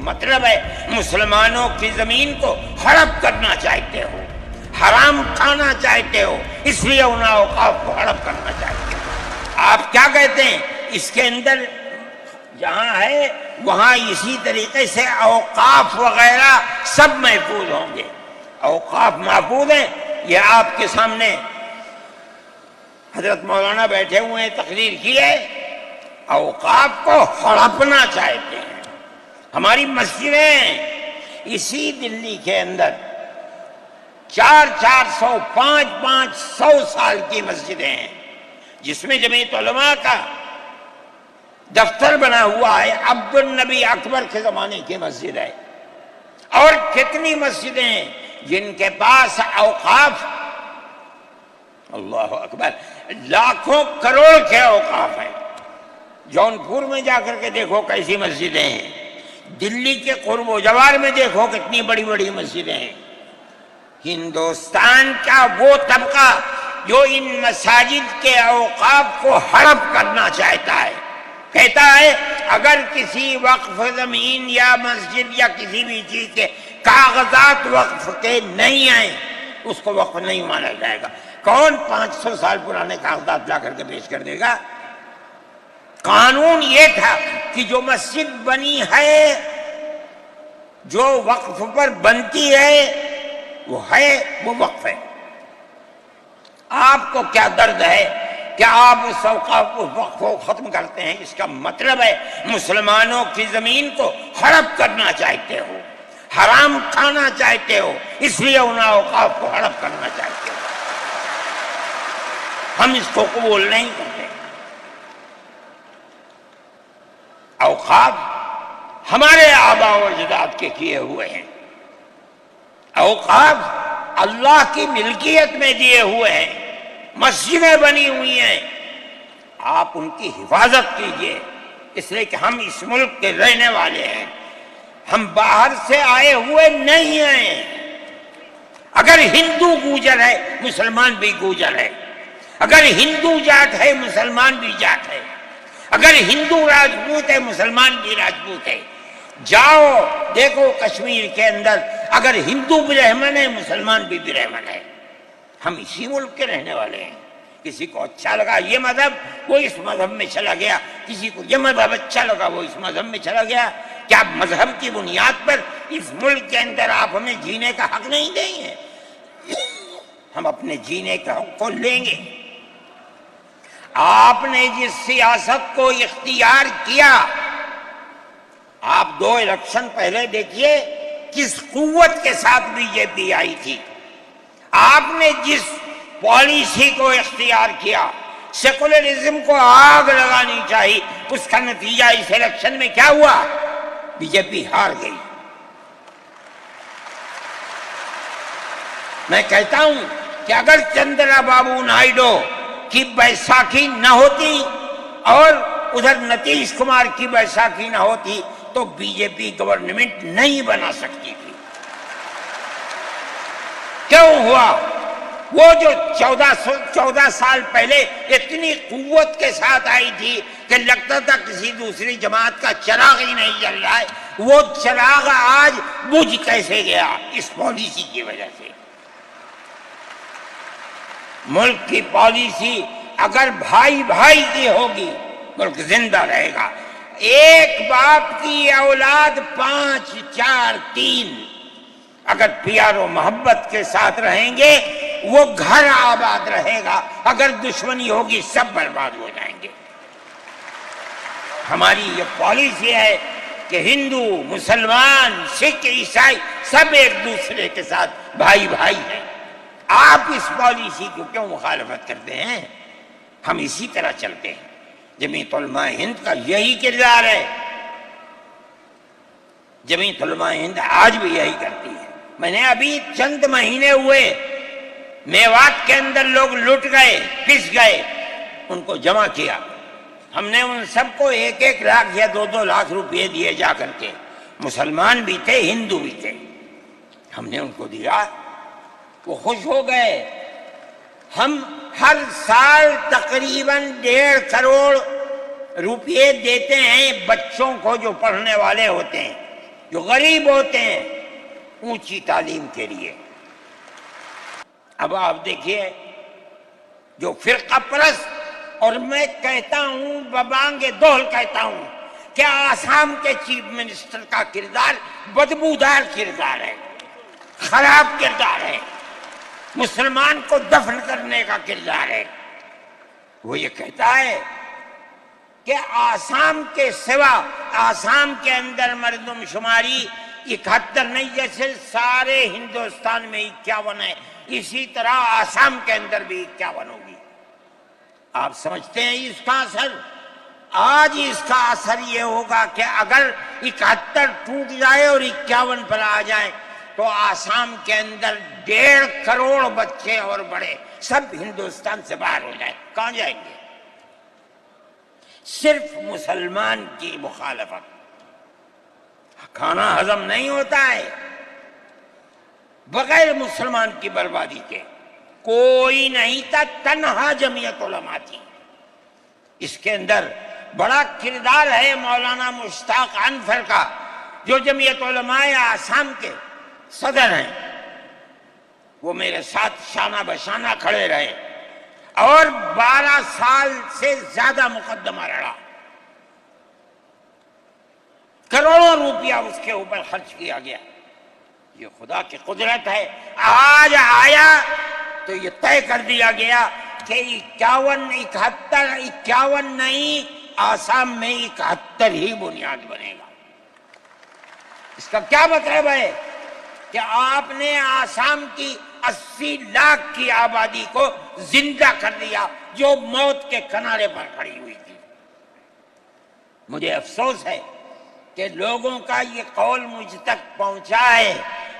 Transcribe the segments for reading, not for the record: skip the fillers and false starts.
مطلب ہے مسلمانوں کی زمین کو ہڑپ کرنا چاہتے ہو، حرام کھانا چاہتے ہو، اس لیے ان اوقاف کو ہڑپ کرنا چاہتے ہو۔ آپ کیا کہتے ہیں؟ اس کے اندر جہاں ہے وہاں اسی طریقے سے اوقاف وغیرہ سب محفوظ ہوں گے۔ اوقاف محفوظ ہیں، یہ آپ کے سامنے حضرت مولانا بیٹھے ہوئے ہیں، تقریر کی ہے۔ اوقاف کو ہڑپنا چاہتے ہیں۔ ہماری مسجدیں اسی دلی کے اندر 400 500 سال کی مسجدیں ہیں، جس میں جمعیت علماء کا دفتر بنا ہوا ہے، عبد النبی اکبر کے زمانے کی مسجد ہے۔ اور کتنی مسجدیں ہیں جن کے پاس اوقاف، اللہ اکبر، لاکھوں کروڑ کے اوقاف ہیں۔ جونپور میں جا کر کے دیکھو کیسی مسجدیں ہیں، دلی کے قرب و جوار میں دیکھو کتنی بڑی بڑی مسجدیں ہیں۔ ہندوستان کا وہ طبقہ جو ان مساجد کے اوقاف کو ہڑپ کرنا چاہتا ہے، کہتا ہے اگر کسی وقف زمین یا مسجد یا کسی بھی چیز کے کاغذات وقف کے نہیں آئیں اس کو وقف نہیں مانا جائے گا۔ کون 500 سال پرانے کاغذات لا کر کے پیش کر دے گا؟ قانون یہ تھا کہ جو مسجد بنی ہے، جو وقف پر بنتی ہے، وہ وقف ہے۔ آپ کو کیا درد ہے کہ آپ اس وقف کو ختم کرتے ہیں؟ اس کا مطلب ہے مسلمانوں کی زمین کو ہڑپ کرنا چاہتے ہو، حرام کھانا چاہتے ہو، اس لیے ان اوقاف کو ہڑپ کرنا چاہتے ہو۔ ہم اس کو قبول نہیں کرتے۔ اوقاف ہمارے آباء و اجداد کے کیے ہوئے ہیں، اوقاف اللہ کی ملکیت میں دیے ہوئے ہیں، مسجدیں بنی ہوئی ہیں، آپ ان کی حفاظت کیجئے، اس لیے کہ ہم اس ملک کے رہنے والے ہیں، ہم باہر سے آئے ہوئے نہیں ہیں۔ اگر ہندو گوجر ہے مسلمان بھی گوجر ہے، اگر ہندو جات ہے مسلمان بھی جات ہے، اگر ہندو راجپوت ہے مسلمان بھی راجپوت ہے۔ جاؤ دیکھو کشمیر کے اندر اگر ہندو برہمن ہے مسلمان بھی برہمن ہے۔ ہم اسی ملک کے رہنے والے ہیں۔ کسی کو اچھا لگا یہ مذہب وہ اس مذہب میں چلا گیا، کسی کو یہ مذہب اچھا لگا وہ اس مذہب میں چلا گیا۔ کیا مذہب کی بنیاد پر اس ملک کے اندر آپ ہمیں جینے کا حق نہیں دیں گے؟ ہم اپنے جینے کے حق کو لیں گے۔ آپ نے جس سیاست کو اختیار کیا، آپ 2 الیکشن پہلے دیکھیے کس قوت کے ساتھ بی جے پی آئی تھی۔ آپ نے جس پالیسی کو اختیار کیا، سیکولرزم کو آگ لگانی چاہیے، اس کا نتیجہ اس الیکشن میں کیا ہوا؟ بی جے پی ہار گئی۔ میں کہتا ہوں کہ اگر چندرا بابو نائیڈو کی بیساکھی نہ ہوتی اور ادھر نتیش کمار کی بیساکھی نہ ہوتی تو بی جے پی گورنمنٹ نہیں بنا سکتی تھی۔ کیوں ہوا؟ وہ جو 14 سال پہلے اتنی قوت کے ساتھ آئی تھی کہ لگتا تھا کسی دوسری جماعت کا چراغ ہی نہیں جل رہا ہے، وہ چراغ آج بجھ کیسے گیا؟ اس پالیسی کی وجہ سے۔ ملک کی پالیسی اگر بھائی بھائی کی ہوگی ملک زندہ رہے گا۔ ایک باپ کی اولاد 5 4 3 اگر پیار و محبت کے ساتھ رہیں گے وہ گھر آباد رہے گا، اگر دشمنی ہوگی سب برباد ہو جائیں گے۔ ہماری یہ پالیسی ہے کہ ہندو مسلمان سکھ عیسائی سب ایک دوسرے کے ساتھ بھائی بھائی ہیں۔ آپ اس پالیسی کو کیوں مخالفت کرتے ہیں؟ ہم اسی طرح چلتے ہیں۔ جمعیت علماء ہند کا یہی کردار ہے، جمعیت علماء ہند آج بھی یہی کرتی ہے۔ میں نے ابھی چند مہینے ہوئے میوات کے اندر لوگ لٹ گئے، پس گئے، ان کو جمع کیا۔ ہم نے ان سب کو 1 لاکھ یا 2 لاکھ روپے دیے جا کر کے، مسلمان بھی تھے ہندو بھی تھے، ہم نے ان کو دیا، وہ خوش ہو گئے۔ ہم ہر سال تقریباً 1.5 کروڑ روپے دیتے ہیں بچوں کو جو پڑھنے والے ہوتے ہیں، جو غریب ہوتے ہیں اونچی تعلیم کے لیے۔ اب آپ دیکھیے جو فرقہ پرست، اور میں کہتا ہوں ببانگ دہل کہتا ہوں کہ آسام کے چیف منسٹر کا کردار بدبودار کردار ہے، خراب کردار ہے، مسلمان کو دفن کرنے کا کردار ہے۔ وہ یہ کہتا ہے کہ آسام کے سوا آسام کے اندر مردم شماری 71 نہیں، جیسے سارے ہندوستان میں 51 ہے، اسی طرح آسام کے اندر بھی 51 ہوگی۔ آپ سمجھتے ہیں اس کا اثر؟ آج اس کا اثر یہ ہوگا کہ اگر 71 ٹوٹ جائے اور 51 پر آ جائیں تو آسام کے اندر 1.5 کروڑ بچے اور بڑے سب ہندوستان سے باہر ہو جائیں۔ کہاں جائیں گے؟ صرف مسلمان کی مخالفت، کھانا ہضم نہیں ہوتا ہے بغیر مسلمان کی بربادی کے۔ کوئی نہیں تھا، تنہا جمعیت علماء تھی۔ اس کے اندر بڑا کردار ہے مولانا مشتاق انور کا، جو جمعیت علماء آسام کے صدر ہیں۔ وہ میرے ساتھ شانہ بشانہ کھڑے رہے اور 12 سال سے زیادہ مقدمہ لڑا، کروڑوں روپیہ اس کے اوپر خرچ کیا گیا۔ یہ خدا کی قدرت ہے۔ آج آیا تو یہ طے کر دیا گیا کہ 51 نہیں، آسام میں 71 ہی بنیاد بنے گا۔ اس کا کیا مطلب ہے کہ آپ نے آسام کی 80 لاکھ کی آبادی کو زندہ کر دیا جو موت کے کنارے پر کھڑی ہوئی تھی۔ مجھے افسوس ہے کہ لوگوں کا یہ قول مجھ تک پہنچا ہے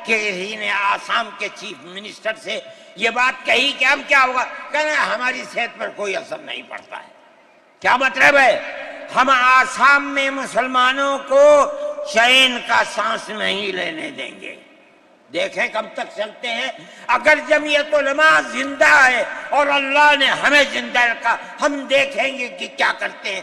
کہ کسی نے آسام کے چیف منسٹر سے یہ بات کہی کہ اب کیا ہوگا، کہنا ہماری صحت پر کوئی اثر نہیں پڑتا ہے۔ کیا مطلب ہے؟ ہم آسام میں مسلمانوں کو چین کا سانس نہیں لینے دیں گے۔ دیکھیں کب تک چلتے ہیں۔ اگر جمعیت علماء زندہ ہے اور اللہ نے ہمیں زندہ رکھا، ہم دیکھیں گے کہ کیا کرتے ہیں۔